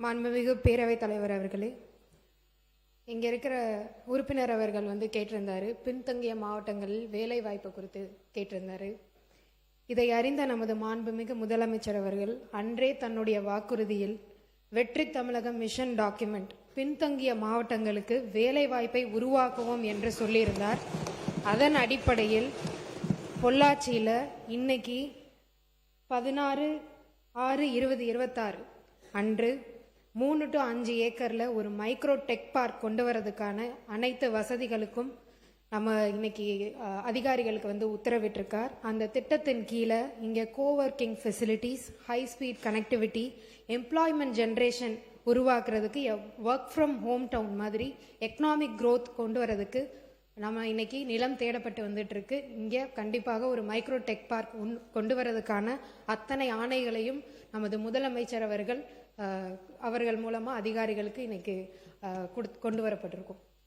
மாண்புமிகு பேரவைத் தலைவர் அவர்களே, இங்கே இருக்கிற உறுப்பினர் அவர்கள் கேட்டிருந்தாரு, பின்தங்கிய மாவட்டங்களில் வேலை வாய்ப்பு குறித்து கேட்டிருந்தாரு. இதை அறிந்த நமது மாண்புமிகு முதலமைச்சர் அவர்கள் அன்றே தன்னுடைய வாக்குறுதியில் வெற்றி தமிழகம் மிஷன் டாக்குமெண்ட் பின்தங்கிய மாவட்டங்களுக்கு வேலை வாய்ப்பை உருவாக்குவோம் என்று சொல்லியிருந்தார். அதன் அடிப்படையில் பொள்ளாச்சியில் இன்னைக்கு 16/6/2026 அன்று 3 to 5 ஏக்கரில் ஒரு மைக்ரோ டெக் பார்க் கொண்டு வரதுக்கான அனைத்து வசதிகளுக்கும் நம்ம இன்னைக்கு அதிகாரிகளுக்கு உத்தரவிட்டிருக்கார். அந்த திட்டத்தின் கீழே இங்கே coworking facilities, high speed connectivity, employment generation உருவாக்குறதுக்கு ஒர்க் ஃப்ரம் ஹோம் டவுன் மாதிரி எக்கனாமிக் க்ரோத் கொண்டு வரதுக்கு நம்ம இன்னைக்கு நிலம் தேடப்பட்டு வந்துட்டு இருக்கு. இங்கே கண்டிப்பாக ஒரு மைக்ரோ டெக் பார்க் கொண்டு வரதுக்கான அத்தனை ஆணைகளையும் நமது முதலமைச்சர் அவர்கள் மூலமாக அதிகாரிகளுக்கு இன்னைக்கு கொண்டு வரப்பட்டிருக்கும்.